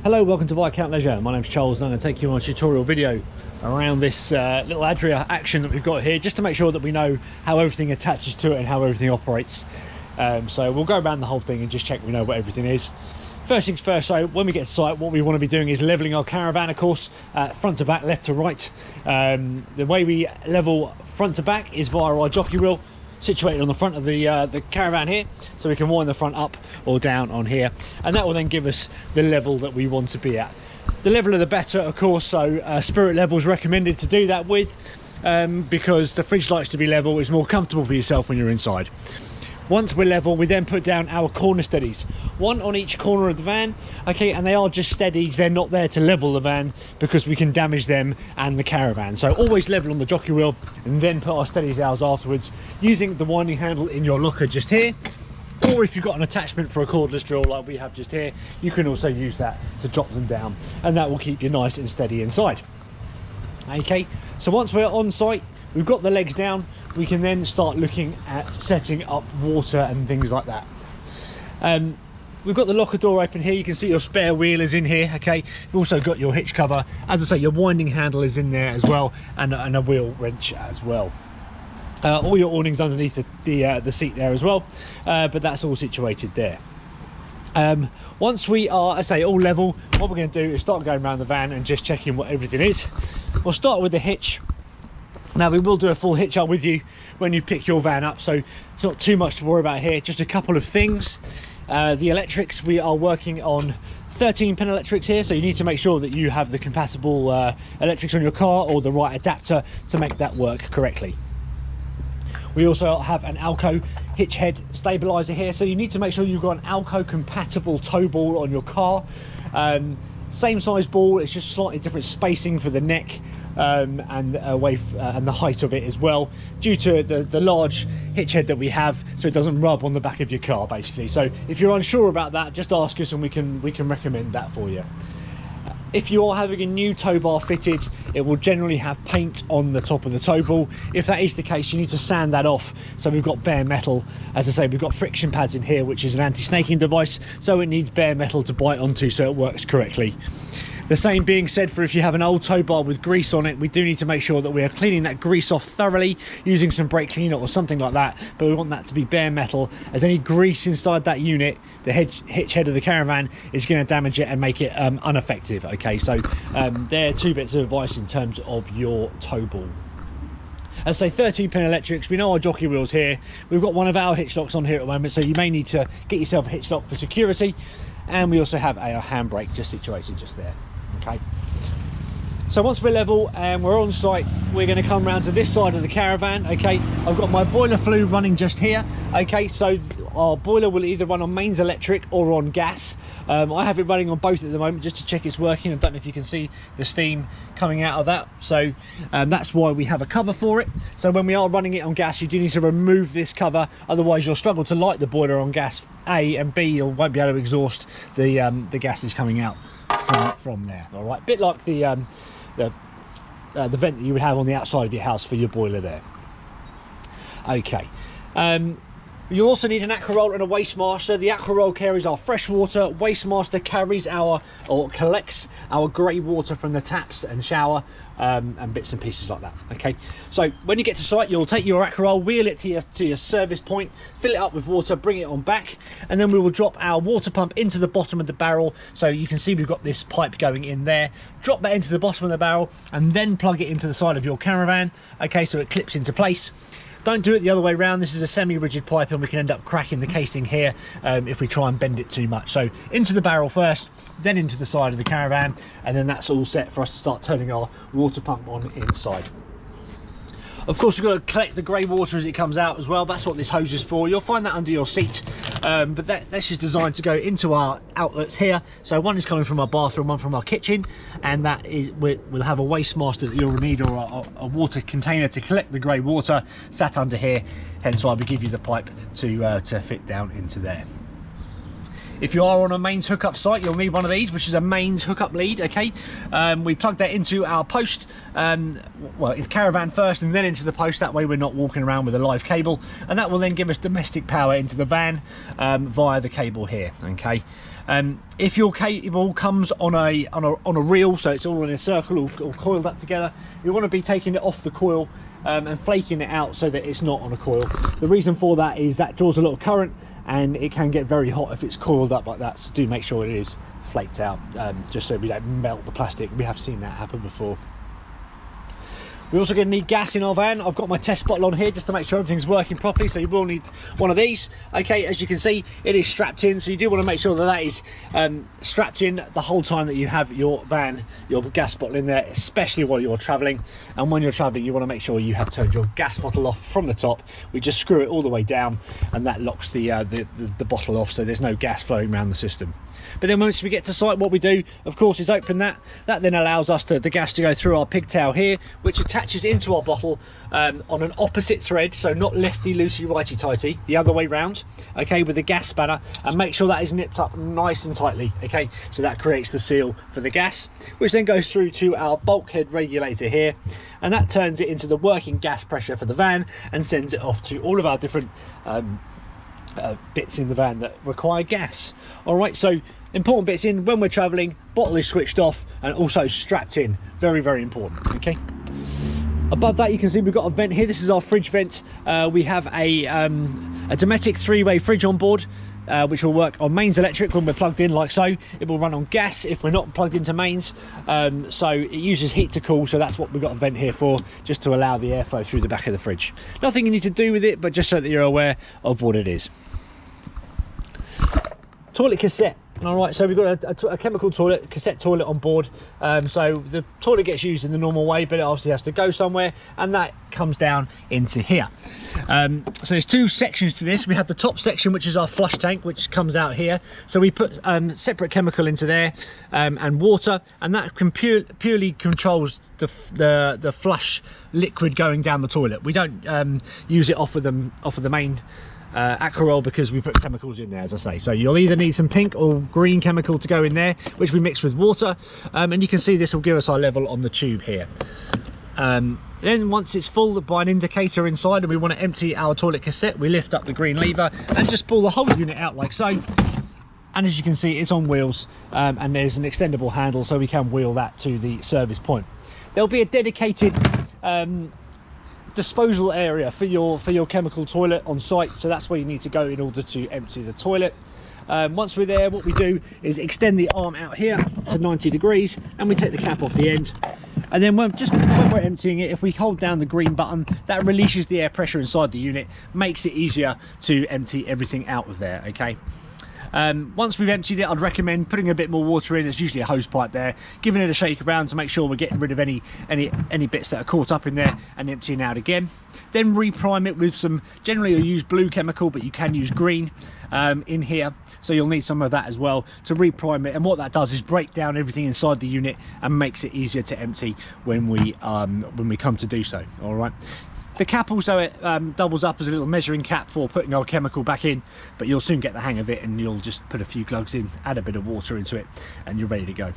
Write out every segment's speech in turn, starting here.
Hello, welcome to Viscount Leisure. My name's Charles and I'm going to take you on a tutorial video around this little Adria action that we've got here, just to make sure that we know how everything attaches to it and how everything operates. So we'll go around the whole thing and just check we know what everything is. First things first, so when we get to site, what we want to be doing is levelling our caravan, of course, front to back, left to right. The way we level front to back is via our jockey wheel, situated on the front of the caravan here, so we can wind the front up or down on here, and that will then give us the level that we want to be at. The leveler the better, of course, so spirit level is recommended to do that with, because the fridge likes to be level. It's more comfortable for yourself when you're inside. Once we're level, we then put down our corner steadies, one on each corner of the van, okay, and they are just steadies. They're not there to level the van because we can damage them and the caravan. So always level on the jockey wheel and then put our steady dowels afterwards, using the winding handle in your locker just here, or if you've got an attachment for a cordless drill like we have just here, you can also use that to drop them down, and that will keep you nice and steady inside. Okay, so once we're on site, we've got the legs down, we can then start looking at setting up water and things like that. We've got the locker door open here. You can see your spare wheel is in here, okay. You've also got your hitch cover. As I say, your winding handle is in there as well, and a wheel wrench as well. All your awnings underneath the seat there as well, but that's all situated there. Once we are, as I say, all level, what we're going to do is start going around the van and just checking what everything is. We'll start with the hitch. Now, we will do a full hitch up with you when you pick your van up, so it's not too much to worry about here. Just a couple of things. The electrics, we are working on 13-pin electrics here, so you need to make sure that you have the compatible electrics on your car or the right adapter to make that work correctly. We also have an Alco hitch head stabilizer here, so you need to make sure you've got an Alco compatible tow ball on your car. Same size ball, it's just slightly different spacing for the neck and the height of it as well, due to the large hitch head that we have, so it doesn't rub on the back of your car basically. So if you're unsure about that, just ask us and we can recommend that for you. If you are having a new tow bar fitted, it will generally have paint on the top of the tow ball. If that is the case, you need to sand that off. So we've got bare metal. As I say, we've got friction pads in here, which is an anti-snaking device, so it needs bare metal to bite onto so it works correctly. The same being said for if you have an old tow bar with grease on it, we do need to make sure that we are cleaning that grease off thoroughly using some brake cleaner or something like that, but we want that to be bare metal, as any grease inside that unit, the hitch head of the caravan, is going to damage it and make it ineffective. Okay, so there are two bits of advice in terms of your tow ball. As I say, 13-pin electrics, we know our jockey wheels here. We've got one of our hitch locks on here at the moment, so you may need to get yourself a hitch lock for security, and we also have a handbrake just situated just there. Okay, so once we're level and we're on site, we're going to come around to this side of the caravan. Okay, I've got my boiler flue running just here. Okay, so our boiler will either run on mains electric or on gas. I have it running on both at the moment just to check it's working. I don't know if you can see the steam coming out of that, so that's why we have a cover for it. So when we are running it on gas, you do need to remove this cover, otherwise you'll struggle to light the boiler on gas, A, and B, you won't be able to exhaust the gases coming out from there. All right, bit like the vent that you would have on the outside of your house for your boiler there. Okay, you'll also need an aqua roll and a waste master. The aqua roll carries our fresh water, waste master carries collects our grey water from the taps and shower, and bits and pieces like that. Okay, so when you get to site, you'll take your aqua roll, wheel it to your service point, fill it up with water, bring it on back, and then we will drop our water pump into the bottom of the barrel. So you can see we've got this pipe going in there. Drop that into the bottom of the barrel and then plug it into the side of your caravan. Okay, so it clips into place. Don't do it the other way around. This is a semi-rigid pipe and we can end up cracking the casing here if we try and bend it too much. So into the barrel first, then into the side of the caravan, and then that's all set for us to start turning our water pump on inside. Of course, we've got to collect the grey water as it comes out as well. That's what this hose is for. You'll find that under your seat, but that's just designed to go into our outlets here. So one is coming from our bathroom, one from our kitchen, and that is, we'll have a waste master that you'll need, or a water container to collect the grey water sat under here. Hence why we give you the pipe to fit down into there. If you are on a mains hookup site, you'll need one of these, which is a mains hookup lead. Okay, we plug that into our post, well, it's caravan first and then into the post. That way we're not walking around with a live cable, and that will then give us domestic power into the van via the cable here. Okay, if your cable comes on a reel, so it's all in a circle or coiled up together, you want to be taking it off the coil and flaking it out so that it's not on a coil. The reason for that is that draws a lot of current and it can get very hot if it's coiled up like that, so do make sure it is flaked out, just so we don't melt the plastic. We have seen that happen before. We're also going to need gas in our van. I've got my test bottle on here just to make sure everything's working properly, so you will need one of these. Okay, as you can see, it is strapped in, so you do want to make sure that that is strapped in the whole time that you have your van, your gas bottle in there, especially while you're traveling. And when you're traveling, you want to make sure you have turned your gas bottle off from the top. We just screw it all the way down, and that locks the bottle off, so there's no gas flowing around the system. But then once we get to site, what we do, of course, is open that. That then allows us the gas to go through our pigtail here, which attaches into our bottle on an opposite thread, so not lefty loosey righty tighty, the other way round, okay, with the gas spanner, and make sure that is nipped up nice and tightly, okay, so that creates the seal for the gas, which then goes through to our bulkhead regulator here, and that turns it into the working gas pressure for the van and sends it off to all of our different bits in the van that require gas. All right, so important bits in when we're traveling: bottle is switched off and also strapped in. Very, very important. Okay, above that you can see we've got a vent here. This is our fridge vent. We have a Dometic 3-way fridge on board, which will work on mains electric when we're plugged in like so. It will run on gas if we're not plugged into mains, so it uses heat to cool, so that's what we've got a vent here for, just to allow the airflow through the back of the fridge. Nothing you need to do with it, but just so that you're aware of what it is. Toilet cassette. All right, so we've got a chemical toilet, cassette toilet on board. So the toilet gets used in the normal way, but it obviously has to go somewhere, and that comes down into here. So there's two sections to this. We have the top section, which is our flush tank, which comes out here. So we put separate chemical into there and water, and that can purely controls the flush liquid going down the toilet. We don't use it off of the main aqua, because we put chemicals in there, as I say. So you'll either need some pink or green chemical to go in there, which we mix with water, and you can see this will give us our level on the tube here. Then once it's full by an indicator inside and we want to empty our toilet cassette, we lift up the green lever and just pull the whole unit out like so. And as you can see, it's on wheels, and there's an extendable handle, so we can wheel that to the service point. There'll be a dedicated disposal area for your chemical toilet on site, so that's where you need to go in order to empty the toilet. Once we're there, what we do is extend the arm out here to 90 degrees, and we take the cap off the end, and then when we're emptying it, if we hold down the green button, that releases the air pressure inside the unit, makes it easier to empty everything out of there. Okay, once we've emptied it, I'd recommend putting a bit more water in. There's usually a hose pipe there, giving it a shake around to make sure we're getting rid of any bits that are caught up in there, and emptying out again. Then reprime it with some, generally you'll use blue chemical, but you can use green in here, so you'll need some of that as well to reprime it. And what that does is break down everything inside the unit and makes it easier to empty when we come to do so. All right. The cap also doubles up as a little measuring cap for putting our chemical back in, but you'll soon get the hang of it, and you'll just put a few plugs in, add a bit of water into it, and you're ready to go.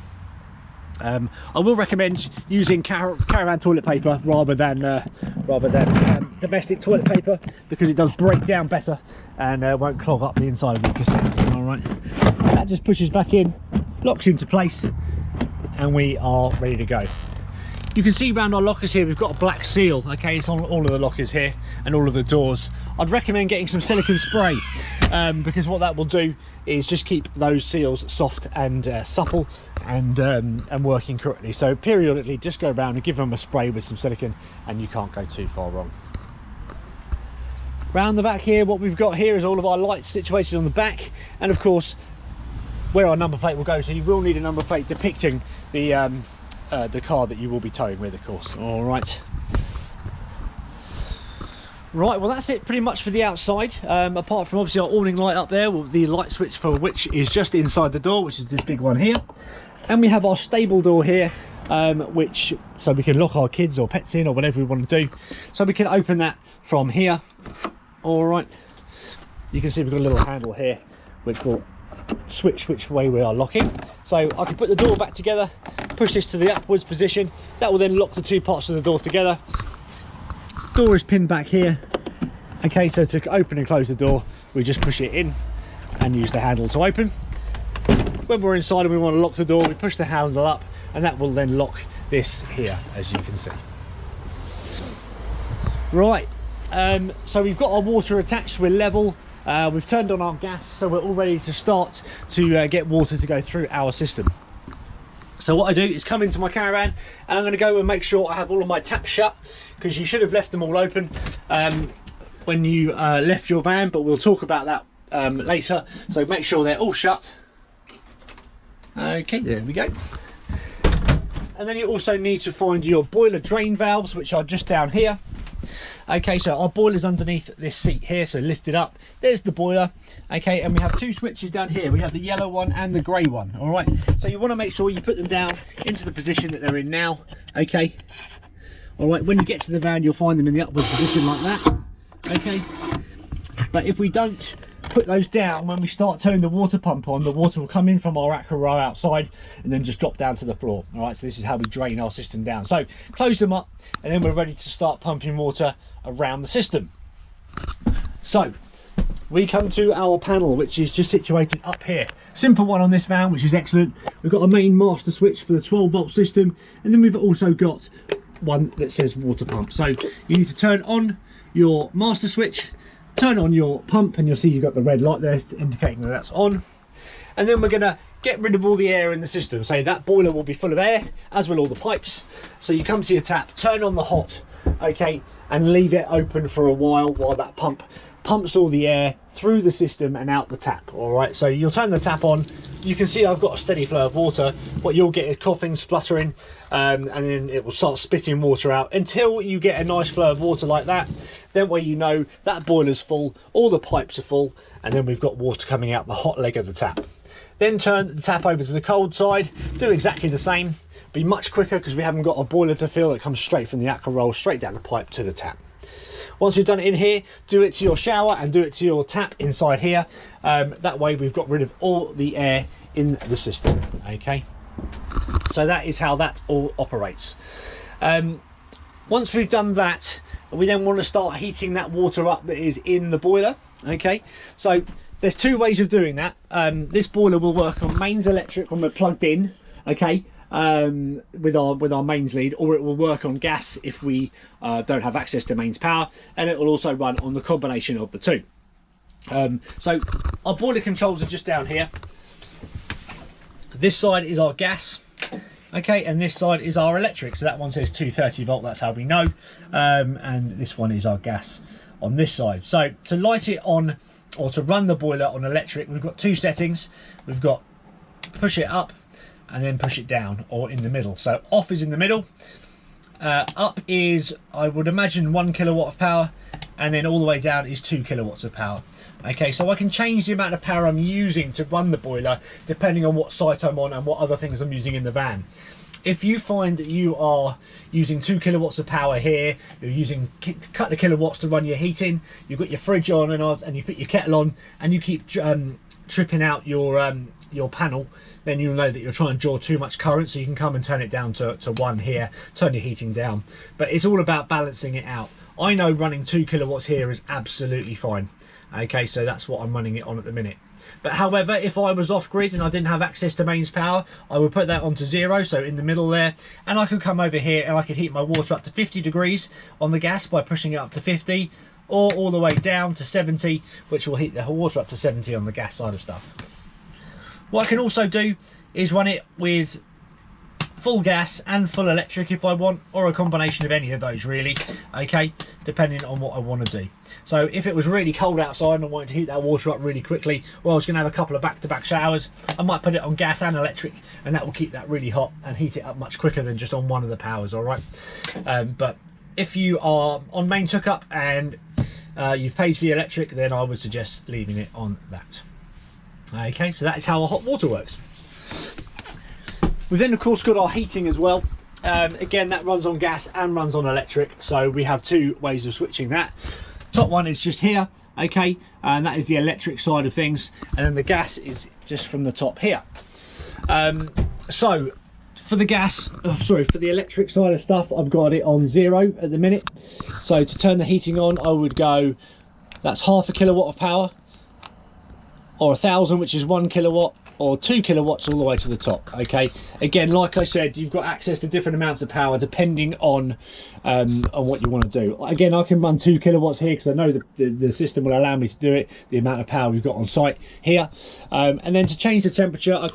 I will recommend using caravan toilet paper rather than domestic toilet paper, because it does break down better and won't clog up the inside of the cassette. All right, that just pushes back in, locks into place, and we are ready to go. You can see around our lockers here, we've got a black seal. Okay, it's on all of the lockers here and all of the doors. I'd recommend getting some silicone spray, because what that will do is just keep those seals soft and supple and working correctly. So periodically just go around and give them a spray with some silicone, and you can't go too far wrong. Round the back here, what we've got here is all of our lights situated on the back, and of course where our number plate will go. So you will need a number plate depicting the car that you will be towing with, of course. All right. Right, well that's it pretty much for the outside, apart from obviously our awning light up there, the light switch for which is just inside the door, which is this big one here. And we have our stable door here, so we can lock our kids or pets in, or whatever we want to do. So we can open that from here. All right, you can see we've got a little handle here which will switch which way we are locking. So I can put the door back together, push this to the upwards position. That will then lock the two parts of the door together. Door is pinned back here. Okay, so to open and close the door, we just push it in and use the handle to open. When we're inside and we want to lock the door, we push the handle up, and that will then lock this here, as you can see. Right, so we've got our water attached, we're level. We've turned on our gas, so we're all ready to start to get water to go through our system. So what I do is come into my caravan, and I'm going to go and make sure I have all of my taps shut, because you should have left them all open when you left your van, but we'll talk about that later. So make sure they're all shut. Okay, there we go. And then you also need to find your boiler drain valves, which are just down here. Okay, so our boiler's underneath this seat here, so lift it up. There's the boiler. Okay, and we have two switches down here. We have the yellow one and the grey one. All right, so you want to make sure you put them down into the position that they're in now. Okay, all right, when you get to the van, you'll find them in the upward position like that. Okay, but if we don't put those down, when we start turning the water pump on, the water will come in from our aqua row outside and then just drop down to the floor. All right, so this is how we drain our system down. So close them up, and then we're ready to start pumping water around the system. So we come to our panel, which is just situated up here. Simple one on this van, which is excellent. We've got a main master switch for the 12-volt system, and then we've also got one that says water pump. So you need to turn on your master switch, turn on your pump, and you'll see you've got the red light there indicating that that's on. And then we're going to get rid of all the air in the system. So that boiler will be full of air, as will all the pipes. So you come to your tap, turn on the hot, okay, and leave it open for a while that pump pumps all the air through the system and out the tap. All right, so you'll turn the tap on. You can see I've got a steady flow of water. What you'll get is coughing, spluttering, and then it will start spitting water out until you get a nice flow of water like that. Then where you know that boiler's full, all the pipes are full, and then we've got water coming out the hot leg of the tap. Then turn the tap over to the cold side, do exactly the same, be much quicker because we haven't got a boiler to fill. It comes straight from the aqua roll, straight down the pipe to the tap. Once you've done it in here, do it to your shower and do it to your tap inside here. That way we've got rid of all the air in the system. Okay, so that is how that all operates. Once we've done that, we then want to start heating that water up that is in the boiler. Okay, so there's two ways of doing that. This boiler will work on mains electric when we're plugged in, okay, with our mains lead, or it will work on gas if we don't have access to mains power, and it will also run on the combination of the two. So our boiler controls are just down here. This side is our gas, okay, and this side is our electric. So that one says 230 volt, that's how we know, and this one is our gas on this side. So to light it on, or to run the boiler on electric, we've got two settings. We've got push it up and then push it down, or in the middle. So off is in the middle, up is, I would imagine, 1 kilowatt of power, and then all the way down is 2 kilowatts of power. Okay, so I can change the amount of power I'm using to run the boiler depending on what site I'm on and what other things I'm using in the van. If you find that you are using 2 kilowatts of power here, you're using a couple of kilowatts to run your heating, you've got your fridge on and you put your kettle on, and you keep tripping out your panel, then you'll know that you're trying to draw too much current, so you can come and turn it down to 1 here, turn your heating down. But it's all about balancing it out. I know running 2 kilowatts here is absolutely fine. Okay, so that's what I'm running it on at the minute. But however, if I was off grid and I didn't have access to mains power, I would put that onto 0, so in the middle there, and I could come over here and I could heat my water up to 50 degrees on the gas by pushing it up to 50, or all the way down to 70, which will heat the water up to 70 on the gas side of stuff. What I can also do is run it with full gas and full electric if I want, or a combination of any of those really, okay, depending on what I want to do. So if it was really cold outside and I wanted to heat that water up really quickly, well, I was going to have a couple of back-to-back showers, I might put it on gas and electric, and that will keep that really hot and heat it up much quicker than just on one of the powers. All right, but if you are on mains hookup and you've paid for the electric, then I would suggest leaving it on that. Okay, so that is how our hot water works. We've then of course got our heating as well. Again, that runs on gas and runs on electric, so we have two ways of switching that. top one is just here, okay, and that is the electric side of things, and then the gas is just from the top here. So for the gas, for the electric side of stuff, I've got it on 0 at the minute. So to turn the heating on, I would go, that's half a kilowatt of power, or 1,000, which is 1 kilowatt, or 2 kilowatts all the way to the top. Okay, again, like I said, you've got access to different amounts of power depending on what you want to do. Again, I can run 2 kilowatts here because I know the system will allow me to do it, the amount of power we've got on site here. And then to change the temperature, I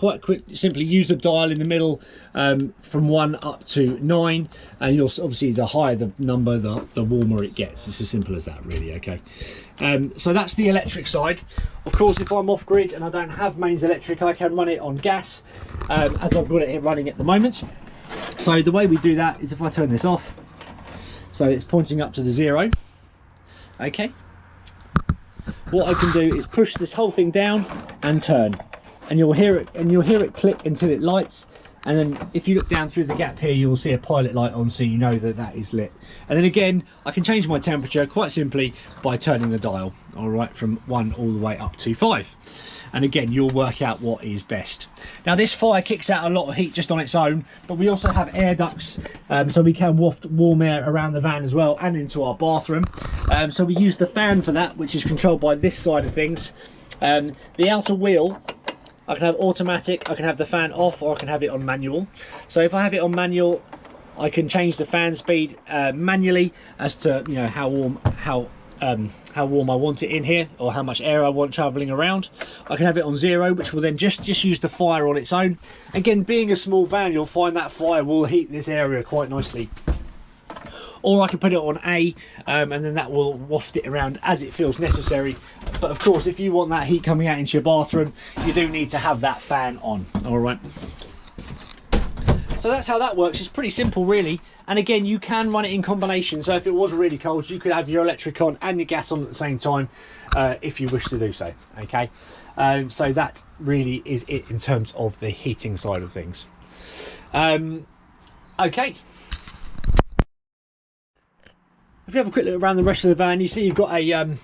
simply use the dial in the middle from 1 up to 9, and you'll obviously, the higher the number, the warmer it gets. It's as simple as that, really. Okay, so that's the electric side. Of course, if I'm off grid and I don't have mains electric, I can run it on gas, as I've got it here running at the moment. So the way we do that is if I turn this off, so it's pointing up to the 0. Okay, what I can do is push this whole thing down and turn, and you'll hear it click until it lights. And then if you look down through the gap here, you'll see a pilot light on, so you know that that is lit. And then again, I can change my temperature quite simply by turning the dial, all right, from 1 all the way up to 5. And again, you'll work out what is best. Now, this fire kicks out a lot of heat just on its own, but we also have air ducts, so we can waft warm air around the van as well and into our bathroom. So we use the fan for that, which is controlled by this side of things. The outer wheel, I can have automatic, I can have the fan off, or I can have it on manual. So if I have it on manual, I can change the fan speed manually as to, you know, how warm I want it in here, or how much air I want traveling around. I can have it on 0, which will then just use the fire on its own. Again, being a small van, you'll find that fire will heat this area quite nicely. Or I can put it on A, and then that will waft it around as it feels necessary. But of course, if you want that heat coming out into your bathroom, you do need to have that fan on. All right. So that's how that works. It's pretty simple, really. And again, you can run it in combination. So if it was really cold, you could have your electric on and your gas on at the same time, if you wish to do so. Okay. So that really is it in terms of the heating side of things. Okay. If you have a quick look around the rest of the van, you see you've got a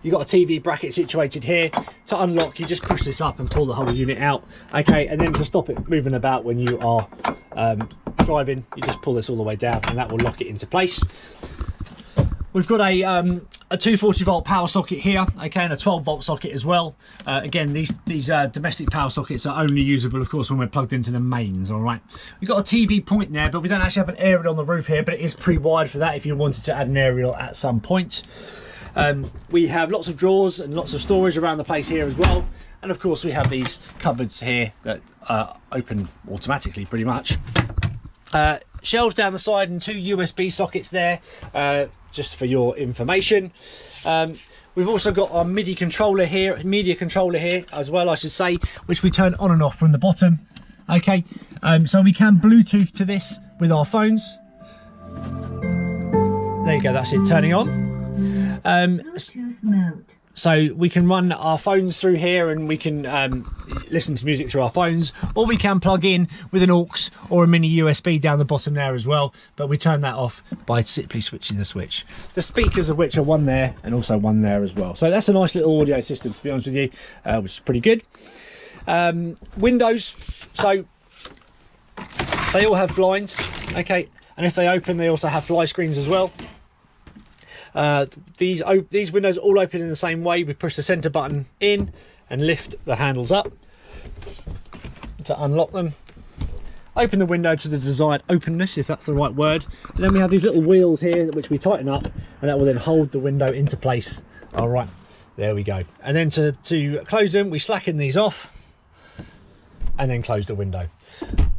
TV bracket situated here. To unlock, you just push this up and pull the whole unit out. Okay, and then to stop it moving about when you are driving, you just pull this all the way down, and that will lock it into place. We've got a 240 volt power socket here, okay, and a 12 volt socket as well. Again, these domestic power sockets are only usable, of course, when we're plugged into the mains. All right, we've got a TV point there, but we don't actually have an aerial on the roof here, but it is pre-wired for that if you wanted to add an aerial at some point. We have lots of drawers and lots of storage around the place here as well, and of course we have these cupboards here that open automatically pretty much. Shelves down the side and 2 USB sockets there, just for your information. We've also got our media controller here as well, I should say, which we turn on and off from the bottom. Okay, so we can Bluetooth to this with our phones. There you go, that's it turning on. Bluetooth mode. So we can run our phones through here, and we can listen to music through our phones, or we can plug in with an aux or a mini USB down the bottom there as well, but we turn that off by simply switching the switch. The speakers of which are one there and also one there as well. So that's a nice little audio system, to be honest with you, which is pretty good. Windows, so they all have blinds, okay, and if they open, they also have fly screens as well. These windows all open in the same way. We push the center button in and lift the handles up to unlock them. Open the window to the desired openness, if that's the right word. And then we have these little wheels here which we tighten up, and that will then hold the window into place. All right, there we go. And then to close them, we slacken these off and then close the window.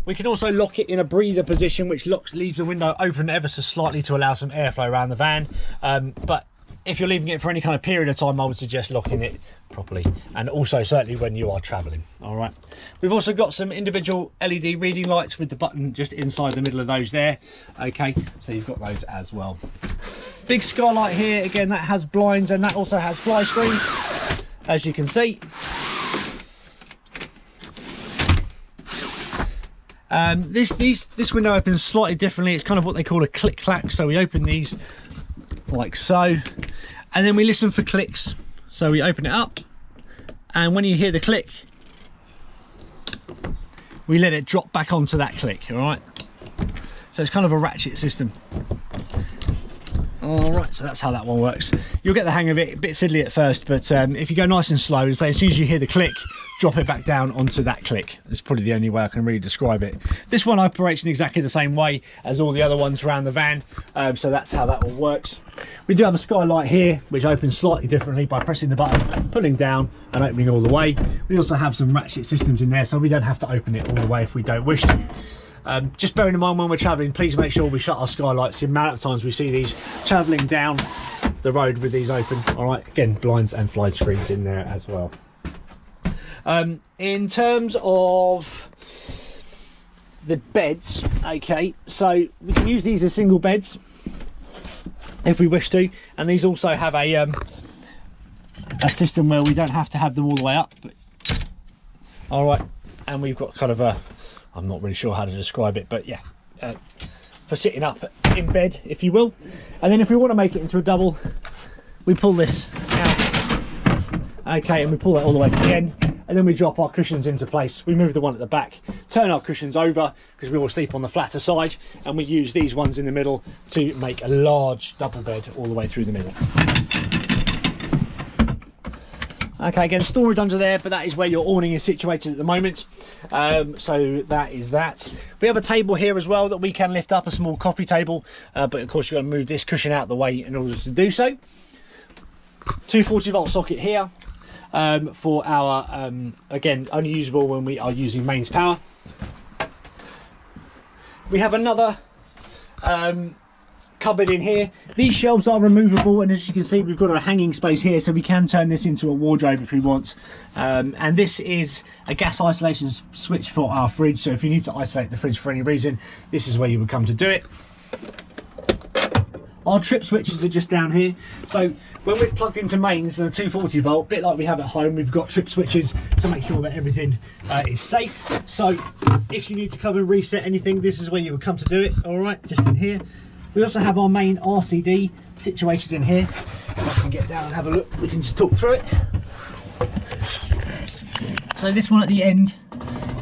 We can also lock it in a breather position, which leaves the window open ever so slightly to allow some airflow around the van. But if you're leaving it for any kind of period of time, I would suggest locking it properly, and also certainly when you are traveling. All right. We've also got some individual LED reading lights with the button just inside the middle of those there. Okay, so you've got those as well. Big skylight here, again, that has blinds, and that also has fly screens, as you can see. This window opens slightly differently. It's kind of what they call a click clack. So we open these like so, And then we listen for clicks. So we open it up, and when you hear the click, we let it drop back onto that click, all right? So it's kind of a ratchet system. All right, so that's how that one works. You'll get the hang of it, a bit fiddly at first, but if you go nice and slow, say as soon as you hear the click, drop it back down onto that click. That's probably the only way I can really describe it. This one operates in exactly the same way as all the other ones around the van, so that's how that one works. We do have a skylight here, which opens slightly differently by pressing the button, pulling down and opening all the way. We also have some ratchet systems in there, so we don't have to open it all the way if we don't wish to. Just bearing in mind when we're travelling, please make sure we shut our skylights. The amount of times we see these travelling down the road with these open. All right, again, blinds and fly screens in there as well. In terms of the beds, okay, so we can use these as single beds if we wish to, and these also have a system where we don't have to have them all the way up. But, all right, and we've got kind of a, I'm not really sure how to describe it, but yeah, for sitting up in bed, if you will. And then if we want to make it into a double, we pull this out, okay, and we pull that all the way to the end, and then we drop our cushions into place. We move the one at the back, turn our cushions over, because we will sleep on the flatter side, and we use these ones in the middle to make a large double bed all the way through the middle. Okay, again, storage under there, but that is where your awning is situated at the moment. So that is that. We have a table here as well that we can lift up, a small coffee table, but of course you've got to move this cushion out of the way in order to do so. 240-volt socket here for our, again, only usable when we are using mains power. We have another cupboard in here. These shelves are removable, and as you can see, we've got a hanging space here, so we can turn this into a wardrobe if we want. And this is a gas isolation switch for our fridge, so if you need to isolate the fridge for any reason, this is where you would come to do it. Our trip switches are just down here, so when we're plugged into mains and a 240 volt, bit like we have at home, we've got trip switches to make sure that everything is safe. So if you need to come and reset anything, this is where you would come to do it. All right, just in here. We also have our main RCD situated in here. If I can get down and have a look, we can just talk through it. So this one at the end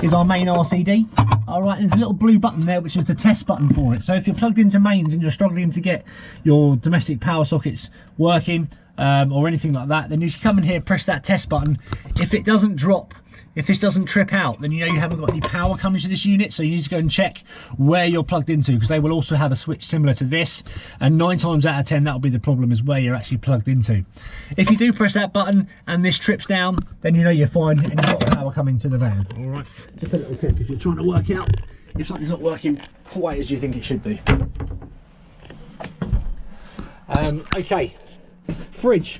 is our main RCD. All right, there's a little blue button there, which is the test button for it. So if you're plugged into mains and you're struggling to get your domestic power sockets working or anything like that, then you should come in here, press that test button. If it doesn't drop, if this doesn't trip out, then you know you haven't got any power coming to this unit, so you need to go and check where you're plugged into, because they will also have a switch similar to this, and 9 times out of 10 that'll be the problem, is where you're actually plugged into. If you do press that button and this trips down, then you know you're fine and you've got power coming to the van. All right, just a little tip if you're trying to work out if something's not working quite as you think it should do. Okay, fridge.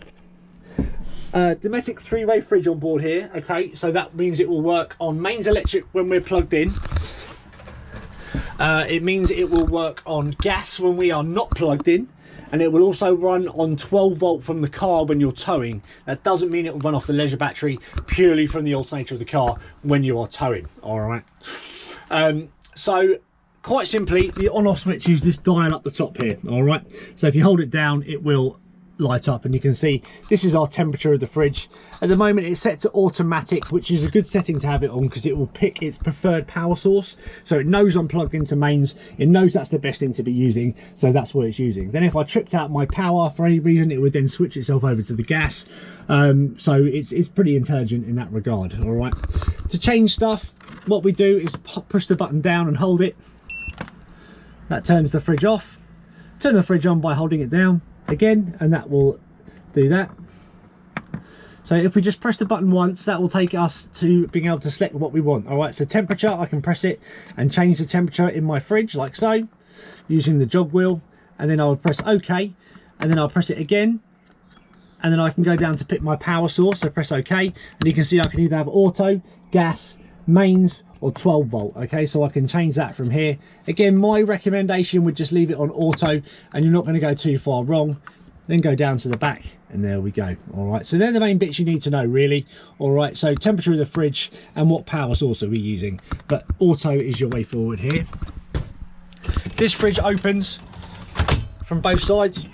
Domestic 3-way fridge on board here. Okay, so that means it will work on mains electric when we're plugged in. It means it will work on gas when we are not plugged in, and it will also run on 12 volt from the car when you're towing. That doesn't mean it will run off the Leisure battery, purely from the alternator of the car when you are towing. All right, so quite simply, the on-off switch is this dial up the top here. All right, so if you hold it down, it will light up, and you can see this is our temperature of the fridge. At the moment it's set to automatic, which is a good setting to have it on, because it will pick its preferred power source, so it knows I'm plugged into mains, it knows that's the best thing to be using, so that's what it's using. Then if I tripped out my power for any reason, it would then switch itself over to the gas. So it's pretty intelligent in that regard. All right, to change stuff, what we do is push the button down and hold it. That turns the fridge off. Turn the fridge on by holding it down again, and that will do that. So if we just press the button once, that will take us to being able to select what we want. All right, so temperature, I can press it and change the temperature in my fridge like so, using the jog wheel, and then I would press OK, and then I'll press it again, and then I can go down to pick my power source, so press OK, and you can see I can either have auto, gas, mains, or 12 volt. Okay, so I can change that from here. Again, my recommendation would just leave it on auto, and you're not going to go too far wrong. Then go down to the back, and there we go. All right, so they're the main bits you need to know, really. All right, so temperature of the fridge and what power source are we using, but auto is your way forward here. This fridge opens from both sides.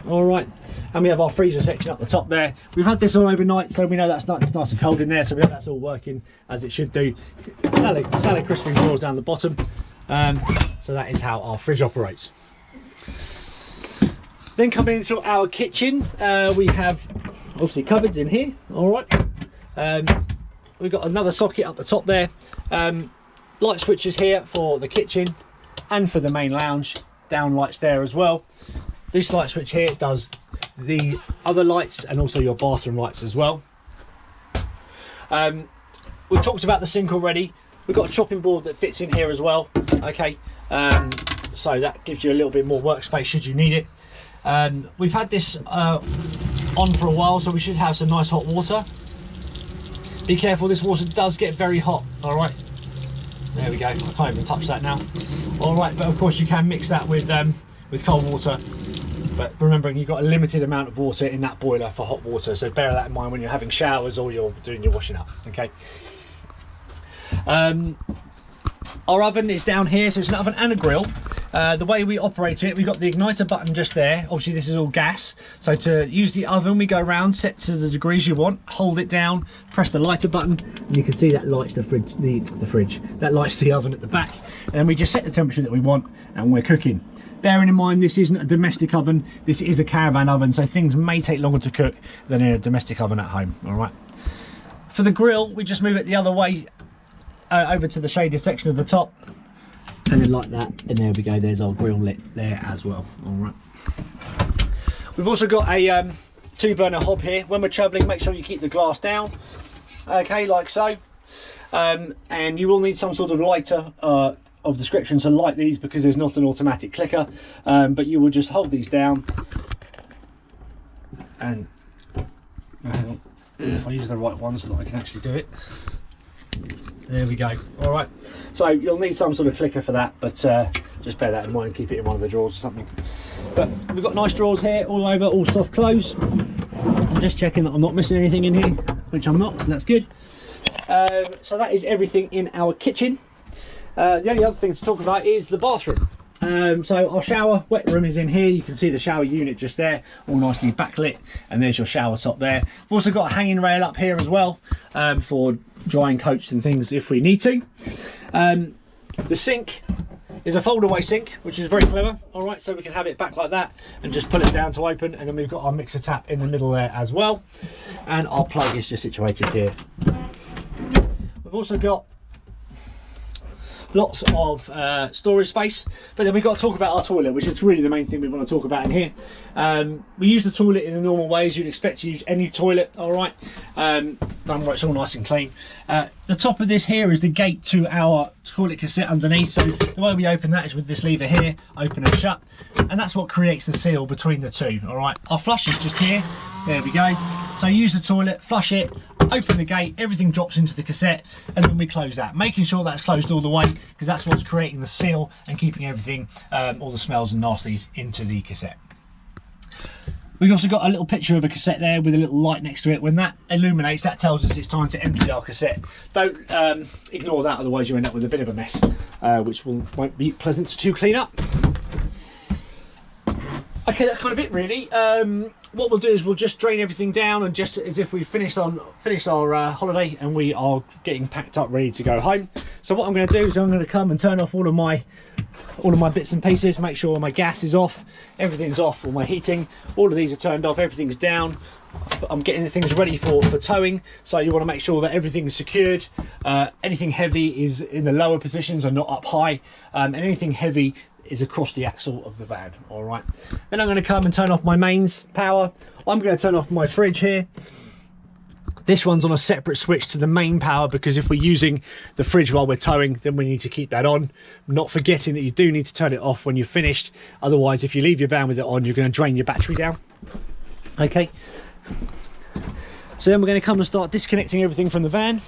All right, And we have our freezer section up the top there. We've had this on overnight, so we know that's it's nice and cold in there, so we know that's all working as it should do. Salad crisping drawers down the bottom. So that is how our fridge operates. Then coming into our kitchen, we have obviously cupboards in here. All right. We've got another socket up the top there. Light switches here for the kitchen and for the main lounge. Down lights there as well. This light switch here does the other lights and also your bathroom lights as well. We've talked about the sink already. We've got a chopping board that fits in here as well. Okay, so that gives you a little bit more workspace should you need it. We've had this on for a while, so we should have some nice hot water. Be careful, this water does get very hot. All right, there we go. I can't even touch that now. All right, but of course you can mix that with cold water. But remembering you've got a limited amount of water in that boiler for hot water, so bear that in mind when you're having showers or you're doing your washing up. Okay. Our oven is down here, so it's an oven and a grill. The way we operate it, we've got the igniter button just there. Obviously this is all gas, so to use the oven we go around, set to the degrees you want, hold it down, press the lighter button, and you can see that lights the fridge, that lights the oven at the back, and then we just set the temperature that we want and we're cooking. Bearing in mind this isn't a domestic oven, this is a caravan oven, so things may take longer to cook than in a domestic oven at home. All right. For the grill, we just move it the other way over to the shaded section of the top, and then like that, and there we go, there's our grill lit there as well. All right. We've also got a 2-burner hob here. When we're traveling, make sure you keep the glass down, okay, like so. And you will need some sort of lighter of description to light these, because there's not an automatic clicker, but you will just hold these down, and hang on, if I use the right one so that I can actually do it. There we go. All right, so you'll need some sort of clicker for that, but just bear that in mind, keep it in one of the drawers or something. But we've got nice drawers here all over, all soft close. I'm just checking that I'm not missing anything in here, which I'm not, so that's good. So that is everything in our kitchen. The only other thing to talk about is the bathroom. So our shower wet room is in here. You can see the shower unit just there, all nicely backlit, and there's your shower top there. We've also got a hanging rail up here as well, for drying coats and things if we need to. The sink is a fold away sink, which is very clever. All right, so we can have it back like that and just pull it down to open, and then we've got our mixer tap in the middle there as well, and our plug is just situated here. We've also got lots of storage space, but then we've got to talk about our toilet, which is really the main thing we want to talk about in here. We use the toilet in the normal way as you'd expect to use any toilet. All right, done where it's all nice and clean. The top of this here is the gate to our toilet cassette underneath, so the way we open that is with this lever here, open and shut, and that's what creates the seal between the two. All right, our flush is just here, there we go. So use the toilet, flush it, open the gate, everything drops into the cassette, and then we close that, making sure that's closed all the way, because that's what's creating the seal and keeping everything, all the smells and nasties, into the cassette. We've also got a little picture of a cassette there with a little light next to it. When that illuminates, that tells us it's time to empty our cassette. Don't ignore that, otherwise you end up with a bit of a mess, which won't be pleasant to clean up. Okay, that's kind of it really. What we'll do is we'll just drain everything down, and just as if we've finished our holiday and we are getting packed up ready to go home. So what I'm going to do is I'm going to come and turn off all of my bits and pieces, make sure my gas is off, everything's off, all my heating, all of these are turned off, everything's down. I'm getting the things ready for towing, so you want to make sure that everything's secured. Anything heavy is in the lower positions and not up high, and anything heavy is across the axle of the van. All right, then I'm going to come and turn off my mains power. I'm going to turn off my fridge here. This one's on a separate switch to the main power, because if we're using the fridge while we're towing, then we need to keep that on, not forgetting that you do need to turn it off when you're finished. Otherwise, if you leave your van with it on, you're going to drain your battery down. Okay, so then we're going to come and start disconnecting everything from the van,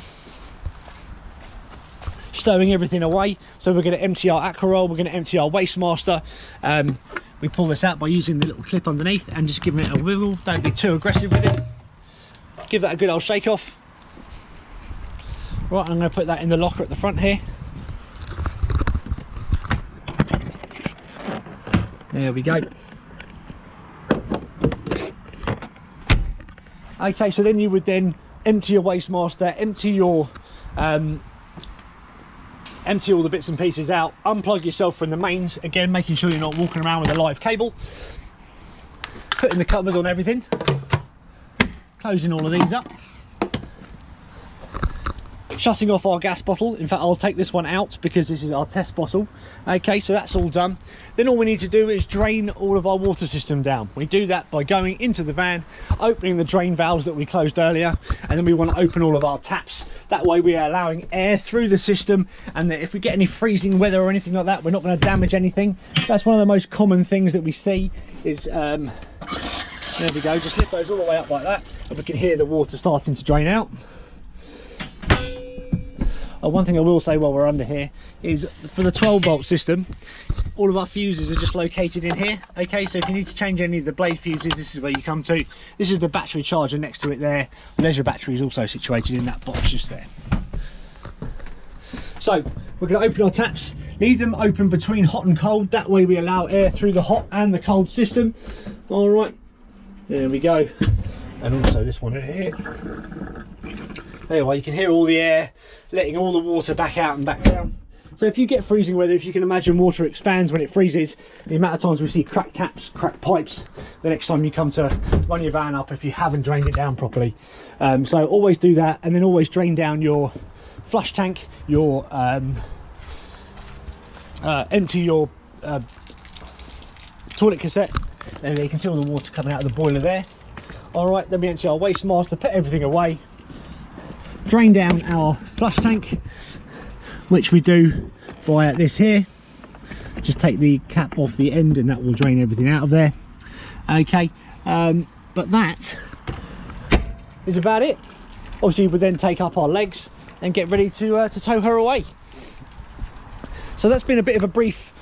stowing everything away. So we're going to empty our Aquaroll, we're going to empty our Waste Master. We pull this out by using the little clip underneath and just giving it a wiggle. Don't be too aggressive with it. Give that a good old shake off. Right, I'm going to put that in the locker at the front here. There we go. Okay, so then you would then empty your waste master, empty your empty all the bits and pieces out, unplug yourself from the mains, again making sure you're not walking around with a live cable, putting the covers on everything, closing all of these up, shutting off our gas bottle. In fact, I'll take this one out because this is our test bottle. Okay, so that's all done. Then all we need to do is drain all of our water system down. We do that by going into the van, opening the drain valves that we closed earlier, and then we want to open all of our taps. That way we are allowing air through the system, and that if we get any freezing weather or anything like that, we're not going to damage anything. That's one of the most common things that we see is, there we go, just lift those all the way up like that, and we can hear the water starting to drain out. One thing I will say while we're under here is for the 12-volt system, all of our fuses are just located in here. Okay, so if you need to change any of the blade fuses, this is where you come to. This is the battery charger next to it there. The Leisure battery is also situated in that box just there. So we're going to open our taps, leave them open between hot and cold. That way we allow air through the hot and the cold system. All right, there we go. And also this one in here. There you are, you can hear all the air letting all the water back out and back down. So if you get freezing weather, if you can imagine, water expands when it freezes. The amount of times we see cracked taps, cracked pipes, the next time you come to run your van up if you haven't drained it down properly. So always do that, and then always drain down your flush tank, your empty your toilet cassette. There you can see all the water coming out of the boiler there. All right, then we empty our waste master, put everything away, drain down our flush tank, which we do via this here. Just take the cap off the end and that will drain everything out of there. Okay, but that is about it. Obviously we then take up our legs and get ready to tow her away. So that's been a bit of a brief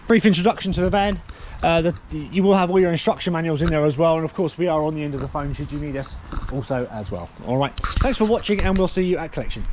introduction to the van. You will have all your instruction manuals in there as well, and of course we are on the end of the phone should you need us also as well. All right, thanks for watching, and we'll see you at collection.